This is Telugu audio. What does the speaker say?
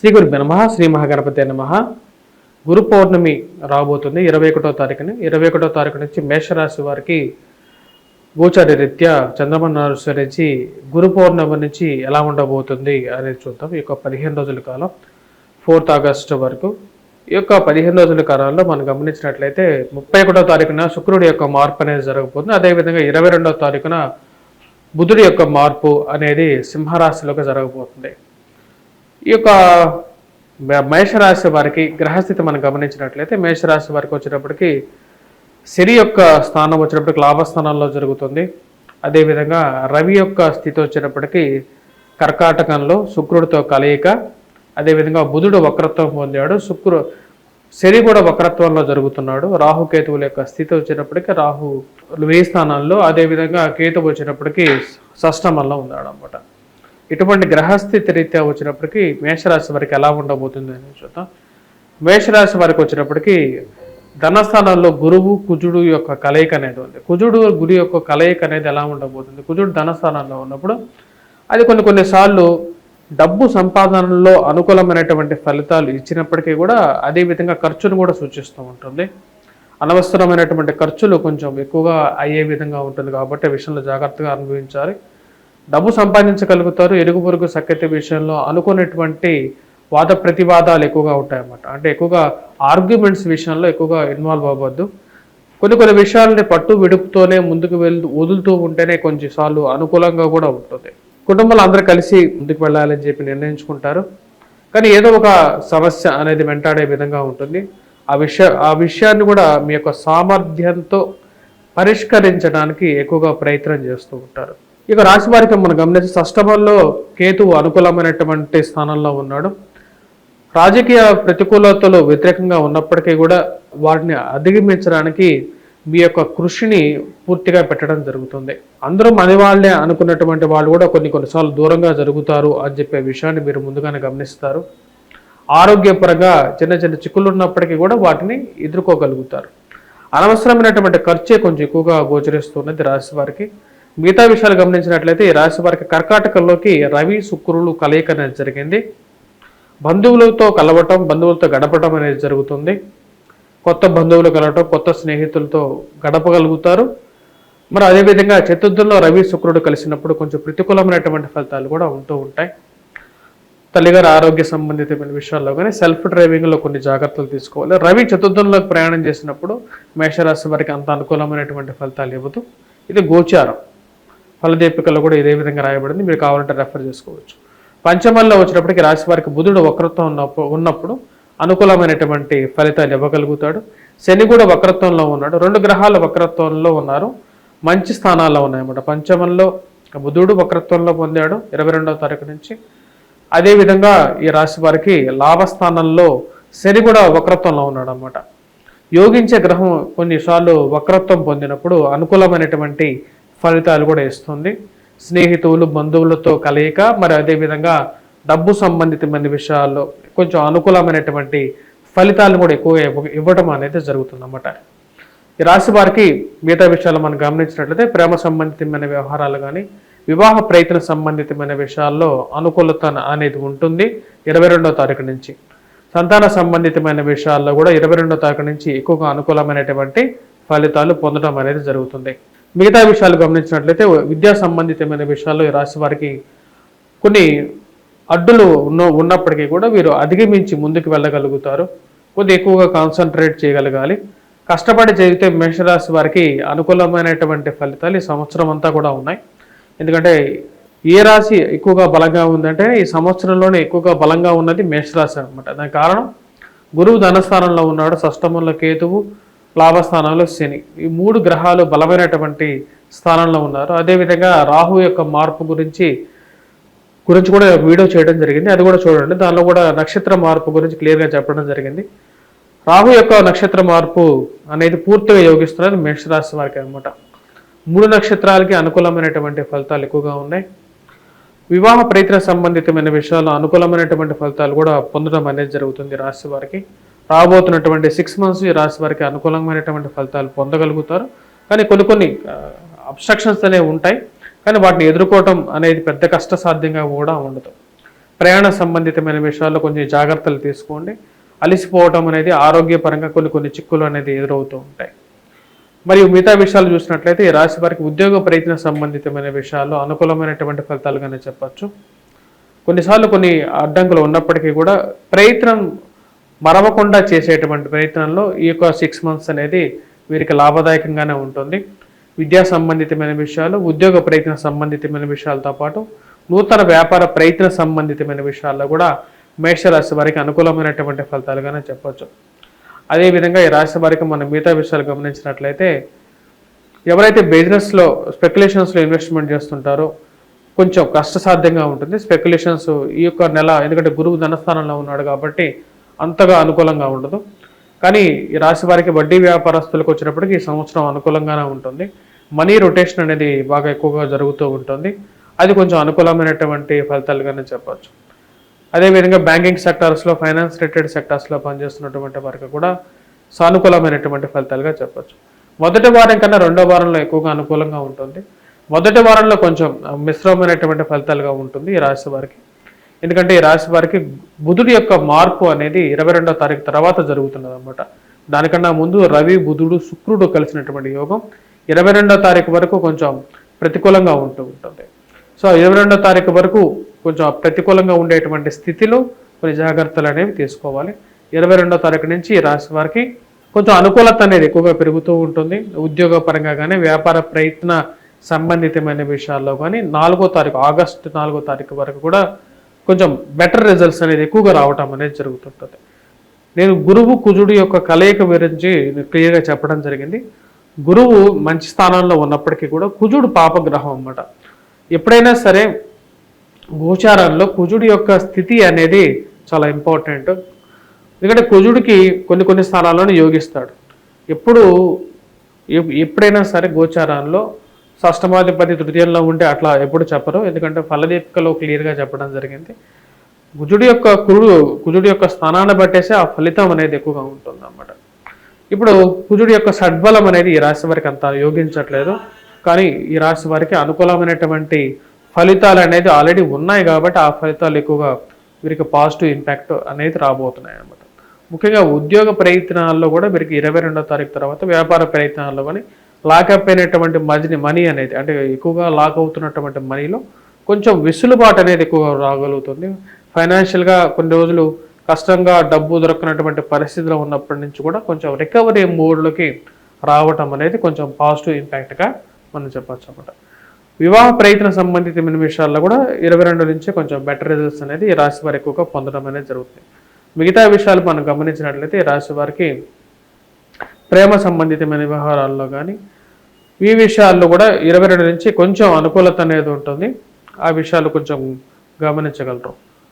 శ్రీ గురుభ్యో నమః. శ్రీ మహాగణపతే నమః. గురు పౌర్ణమి రాబోతుంది 21వ తారీఖుని. 21వ తారీఖు నుంచి మేషరాశి వారికి గోచార రీత్యా చంద్రమను అనుసరించి గురు పౌర్ణమి నుంచి ఎలా ఉండబోతుంది అనేది చూద్దాం. ఈ యొక్క 15 రోజుల కాలం 4th ఆగస్టు వరకు. ఈ యొక్క 15 రోజుల కాలంలో మనం గమనించినట్లయితే 31వ తారీఖున శుక్రుడి యొక్క మార్పు అనేది జరగబోతుంది. అదేవిధంగా 22వ తారీఖున బుధుడి యొక్క మార్పు అనేది సింహరాశిలోకి జరగబోతుంది. ఈ యొక్క మేషరాశి వారికి గ్రహస్థితి మనం గమనించినట్లయితే మేషరాశి వారికి వచ్చేటప్పటికి శని యొక్క స్థానం వచ్చేటప్పటికి లాభస్థానంలో జరుగుతుంది. అదేవిధంగా రవి యొక్క స్థితి వచ్చేటప్పటికి కర్కాటకంలో శుక్రుడితో కలయిక. అదేవిధంగా బుధుడు వక్రత్వం పొందాడు, శని కూడా వక్రత్వంలో జరుగుతున్నాడు. రాహుకేతువుల యొక్క స్థితి వచ్చేటప్పటికి రాహు 1000 స్థానాల్లో, అదేవిధంగా కేతువు వచ్చేటప్పటికి షష్టమంలో ఉన్నాడు అన్నమాట. ఇటువంటి గ్రహస్థితి రీత్యా వచ్చినప్పటికీ మేషరాశి వారికి ఎలా ఉండబోతుంది అని చూద్దాం. మేషరాశి వారికి వచ్చినప్పటికీ ధనస్థానంలో గురువు కుజుడు యొక్క కలయిక అనేది ఉంది. కుజుడు గురు యొక్క కలయిక అనేది ఎలా ఉండబోతుంది? కుజుడు ధనస్థానంలో ఉన్నప్పుడు అది కొన్నిసార్లు డబ్బు సంపాదనలో అనుకూలమైనటువంటి ఫలితాలు ఇచ్చినప్పటికీ కూడా అదేవిధంగా ఖర్చును కూడా సూచిస్తూ ఉంటుంది. అనవసరమైనటువంటి ఖర్చులు కొంచెం ఎక్కువగా అయ్యే విధంగా ఉంటుంది కాబట్టి విషయంలో జాగ్రత్తగా అనుభవించాలి. డబ్బు సంపాదించగలుగుతారు. ఎరుగు పొరుగు సఖ్యత విషయంలో అనుకునేటువంటి వాద ప్రతివాదాలు ఎక్కువగా ఉంటాయన్నమాట. అంటే ఎక్కువగా ఆర్గ్యుమెంట్స్ విషయంలో ఎక్కువగా ఇన్వాల్వ్ అవ్వద్దు. కొన్ని విషయాలని పట్టు విడుపుతోనే ముందుకు వదులుతూ ఉంటేనే కొన్నిసార్లు అనుకూలంగా కూడా ఉంటుంది. కుటుంబాలు అందరూ కలిసి ముందుకు వెళ్ళాలని చెప్పి నిర్ణయించుకుంటారు. కానీ ఏదో ఒక సమస్య అనేది వెంటాడే విధంగా ఉంటుంది. ఆ విషయాన్ని కూడా మీ యొక్క సామర్థ్యంతో పరిష్కరించడానికి ఎక్కువగా ప్రయత్నం చేస్తూ ఉంటారు. ఇక రాశి వారికి మనం గమనించి షష్టమంలో కేతువు అనుకూలమైనటువంటి స్థానంలో ఉన్నాడు. రాజకీయ ప్రతికూలతలు వ్యతిరేకంగా ఉన్నప్పటికీ కూడా వాటిని అధిగమించడానికి మీ యొక్క కృషిని పూర్తిగా పెట్టడం జరుగుతుంది. అందరూ మన వాళ్ళే అనుకున్నటువంటి వాళ్ళు కూడా కొన్నిసార్లు దూరంగా జరుగుతారు అని చెప్పే విషయాన్ని మీరు ముందుగానే గమనిస్తారు. ఆరోగ్యపరంగా చిన్న చిక్కులు ఉన్నప్పటికీ కూడా వాటిని ఎదుర్కోగలుగుతారు. అనవసరమైనటువంటి ఖర్చే కొంచెం ఎక్కువగా గోచరిస్తున్నది రాశి వారికి. మిగతా విషయాలు గమనించినట్లయితే ఈ రాశి వారికి కర్కాటకంలోకి రవి శుక్రులు కలయిక అనేది జరిగింది. బంధువులతో కలవటం, బంధువులతో గడపటం అనేది జరుగుతుంది. కొత్త బంధువులు కలవటం, కొత్త స్నేహితులతో గడపగలుగుతారు. మరి అదేవిధంగా చతుర్థంలో రవి శుక్రుడు కలిసినప్పుడు కొంచెం ప్రతికూలమైనటువంటి ఫలితాలు కూడా ఉంటూ ఉంటాయి. తల్లిగారి ఆరోగ్య సంబంధితమైన విషయాల్లో కానీ సెల్ఫ్ డ్రైవింగ్లో కొన్ని జాగ్రత్తలు తీసుకోవాలి. రవి చతుర్థంలోకి ప్రయాణం చేసినప్పుడు మేషరాశి వారికి అంత అనుకూలమైనటువంటి ఫలితాలు ఇవ్వదు. ఇది గోచారం. ఫలదీపికలో కూడా ఇదే విధంగా రాయబడింది, మీరు కావాలంటే రెఫర్ చేసుకోవచ్చు. పంచమంలో వచ్చినప్పటికీ రాశి వారికి బుధుడు వక్రత్వం ఉన్నప్పుడు అనుకూలమైనటువంటి ఫలితాలు ఇవ్వగలుగుతాడు. శని కూడా వక్రత్వంలో ఉన్నాడు. 2 గ్రహాలు వక్రత్వంలో ఉన్నారు, మంచి స్థానాల్లో ఉన్నాయన్నమాట. పంచమంలో బుధుడు వక్రత్వంలో పొందాడు 22వ తారీఖు నుంచి. అదేవిధంగా ఈ రాశి వారికి లాభస్థానంలో శని కూడా వక్రత్వంలో ఉన్నాడు అన్నమాట. యోగించే గ్రహం కొన్నిసార్లు వక్రత్వం పొందినప్పుడు అనుకూలమైనటువంటి ఫలితాలు కూడా ఇస్తుంది. స్నేహితులు బంధువులతో కలయిక, మరి అదేవిధంగా డబ్బు సంబంధితమైన విషయాల్లో కొంచెం అనుకూలమైనటువంటి ఫలితాలను కూడా ఎక్కువగా ఇవ్వడం అనేది జరుగుతుంది అన్నమాట. ఈ రాశి వారికి మిగతా విషయాలు మనం గమనించినట్లయితే ప్రేమ సంబంధితమైన వ్యవహారాలు కానీ వివాహ ప్రయత్న సంబంధితమైన విషయాల్లో అనుకూలత అనేది ఉంటుంది 22వ తారీఖు నుంచి. సంతాన సంబంధితమైన విషయాల్లో కూడా 22వ తారీఖు నుంచి ఎక్కువగా అనుకూలమైనటువంటి ఫలితాలు పొందడం అనేది జరుగుతుంది. మిగతా విషయాలు గమనించినట్లయితే విద్యా సంబంధితమైన విషయాల్లో ఈ రాశి వారికి కొన్ని అడ్డులు ఉన్నప్పటికీ కూడా వీరు అధిగమించి ముందుకు వెళ్ళగలుగుతారు. కొద్దిగా ఎక్కువగా కాన్సన్ట్రేట్ చేయగలగాలి. కష్టపడి చేస్తే మేషరాశి వారికి అనుకూలమైనటువంటి ఫలితాలు ఈ సంవత్సరం అంతా కూడా ఉన్నాయి. ఎందుకంటే ఏ రాశి ఎక్కువగా బలంగా ఉందంటే ఈ సంవత్సరంలోనే ఎక్కువగా బలంగా ఉన్నది మేషరాశి అనమాట. దానికి కారణం గురువు ధనస్థానంలో ఉన్నాడు, షష్టమంలో కేతువు, లాభస్థానంలో శని. ఈ 3 గ్రహాలు బలమైనటువంటి స్థానంలో ఉన్నారు. అదేవిధంగా రాహు యొక్క మార్పు గురించి కూడా వీడియో చేయడం జరిగింది, అది కూడా చూడండి. దానిలో కూడా నక్షత్ర మార్పు గురించి క్లియర్గా చెప్పడం జరిగింది. రాహు యొక్క నక్షత్ర మార్పు అనేది పూర్తిగా యోగిస్తున్నది మేషరాశి వారికి అనమాట. 3 నక్షత్రాలకి అనుకూలమైనటువంటి ఫలితాలు ఎక్కువగా ఉన్నాయి. వివాహ ప్రయత్న సంబంధితమైన విషయాల్లో అనుకూలమైనటువంటి ఫలితాలు కూడా పొందడం అనేది జరుగుతుంది రాశి వారికి. రాబోతున్నటువంటి 6 months ఈ రాశి వారికి అనుకూలమైనటువంటి ఫలితాలు పొందగలుగుతారు. కానీ కొన్ని అబ్స్ట్రక్షన్స్ అనేవి ఉంటాయి. కానీ వాటిని ఎదుర్కోవటం అనేది పెద్ద కష్టసాధ్యంగా కూడా ఉండదు. ప్రయాణ సంబంధితమైన విషయాల్లో కొంచెం జాగ్రత్తలు తీసుకోండి. అలసిపోవటం అనేది ఆరోగ్యపరంగా కొన్ని చిక్కులు అనేది ఎదురవుతూ ఉంటాయి. మరియు మిగతా విషయాలు చూసినట్లయితే ఈ రాశి వారికి ఉద్యోగ ప్రయత్న సంబంధితమైన విషయాల్లో అనుకూలమైనటువంటి ఫలితాలుగానే చెప్పచ్చు. కొన్నిసార్లు కొన్ని అడ్డంకులు ఉన్నప్పటికీ కూడా ప్రయత్నం మరవకుండా చేసేటువంటి ప్రయత్నంలో ఈ యొక్క 6 months అనేది వీరికి లాభదాయకంగానే ఉంటుంది. విద్యా సంబంధితమైన విషయాలు, ఉద్యోగ ప్రయత్న సంబంధితమైన విషయాలతో పాటు నూతన వ్యాపార ప్రయత్న సంబంధితమైన విషయాల్లో కూడా మేషరాశి వారికి అనుకూలమైనటువంటి ఫలితాలుగానే చెప్పచ్చు. అదేవిధంగా ఈ రాశి వారికి మనం మిగతా విషయాలు గమనించినట్లయితే ఎవరైతే బిజినెస్లో స్పెక్యులేషన్స్లో ఇన్వెస్ట్మెంట్ చేస్తుంటారో కొంచెం కష్టసాధ్యంగా ఉంటుంది. స్పెక్యులేషన్స్ ఈ యొక్క నెల, ఎందుకంటే గురువు ధనస్థానంలో ఉన్నాడు కాబట్టి అంతగా అనుకూలంగా ఉండదు. కానీ ఈ రాశి వారికి వడ్డీ వ్యాపారస్తులకు వచ్చినప్పటికీ ఈ సంవత్సరం అనుకూలంగానే ఉంటుంది. మనీ రొటేషన్ అనేది బాగా ఎక్కువగా జరుగుతూ ఉంటుంది. అది కొంచెం అనుకూలమైనటువంటి ఫలితాలుగానే చెప్పచ్చు. అదేవిధంగా బ్యాంకింగ్ సెక్టార్స్లో, ఫైనాన్స్ రిలేటెడ్ సెక్టార్స్లో పనిచేస్తున్నటువంటి వారికి కూడా సానుకూలమైనటువంటి ఫలితాలుగా చెప్పచ్చు. మొదటి వారం కన్నా రెండో వారంలో ఎక్కువగా అనుకూలంగా ఉంటుంది. మొదటి వారంలో కొంచెం మిశ్రమమైనటువంటి ఫలితాలుగా ఉంటుంది ఈ రాశి వారికి. ఎందుకంటే ఈ రాశి వారికి బుధుడి యొక్క మార్పు అనేది 22వ తారీఖు తర్వాత జరుగుతున్నది అనమాట. దానికన్నా ముందు రవి, బుధుడు, శుక్రుడు కలిసినటువంటి యోగం 22వ తారీఖు వరకు కొంచెం ప్రతికూలంగా ఉంటుంది. సో 22వ తారీఖు వరకు కొంచెం ప్రతికూలంగా ఉండేటువంటి స్థితిలో కొన్ని జాగ్రత్తలు అనేవి తీసుకోవాలి. 22వ తారీఖు నుంచి ఈ రాశి వారికి కొంచెం అనుకూలత అనేది ఎక్కువగా పెరుగుతూ ఉంటుంది. ఉద్యోగ పరంగా కానీ, వ్యాపార ప్రయత్న సంబంధితమైన విషయాల్లో కానీ ఆగస్టు 4వ తారీఖు వరకు కూడా కొంచెం బెటర్ రిజల్ట్స్ అనేది ఎక్కువగా రావటం అనేది జరుగుతుంటుంది. నేను గురువు, కుజుడు యొక్క కలయిక గురించి క్లియర్గా చెప్పడం జరిగింది. గురువు మంచి స్థానంలో ఉన్నప్పటికీ కూడా కుజుడు పాపగ్రహం అన్నమాట. ఎప్పుడైనా సరే గోచారంలో కుజుడి యొక్క స్థితి అనేది చాలా ఇంపార్టెంట్. ఎందుకంటే కుజుడికి కొన్ని స్థానాలను యోగిస్తాడు. ఎప్పుడైనా సరే గోచారంలో షష్టమాధిపతి తృతీయంలో ఉంటే అట్లా ఎప్పుడు చెప్పరు. ఎందుకంటే ఫలదీపికలో క్లియర్గా చెప్పడం జరిగింది. కుజుడి యొక్క స్థానాన్ని బట్టేసి ఆ ఫలితం అనేది ఎక్కువగా ఉంటుంది అన్నమాట. ఇప్పుడు కుజుడి యొక్క షడ్బలం అనేది ఈ రాశి వారికి అంత యోగించట్లేదు. కానీ ఈ రాశి వారికి అనుకూలమైనటువంటి ఫలితాలు అనేది ఆల్రెడీ ఉన్నాయి కాబట్టి ఆ ఫలితాలు ఎక్కువగా వీరికి పాజిటివ్ ఇంపాక్ట్ అనేది రాబోతున్నాయి అన్నమాట. ముఖ్యంగా ఉద్యోగ ప్రయత్నాల్లో కూడా వీరికి 22వ తారీఖు తర్వాత వ్యాపార ప్రయత్నాల్లో కానీ లాకప్ అయినటువంటి మనీ అనేది, అంటే ఎక్కువగా లాక్ అవుతున్నటువంటి మనీలో కొంచెం వెసులుబాటు అనేది ఎక్కువగా రాగలుగుతుంది. ఫైనాన్షియల్గా కొన్ని రోజులు కష్టంగా డబ్బు దొరకనటువంటి పరిస్థితిలో ఉన్నప్పటి నుంచి కూడా కొంచెం రికవరీ మోడ్లోకి రావటం అనేది కొంచెం పాజిటివ్ ఇంపాక్ట్గా మనం చెప్పచ్చు అన్నమాట. వివాహ ప్రయత్న సంబంధితమైన విషయాల్లో కూడా 22 నుంచి కొంచెం బెటర్ రిజల్ట్స్ అనేది ఈ రాశి వారు ఎక్కువగా పొందడం అనేది జరుగుతుంది. మిగతా విషయాలు మనం గమనించినట్లయితే ఈ రాశి వారికి ప్రేమ సంబంధితమైన వ్యవహారాల్లో కానీ ఈ విషయాల్లో కూడా 22 నుంచి కొంచెం అనుకూలత అనేది ఉంటుంది. ఆ విషయాలు కొంచెం గమనించగలరు.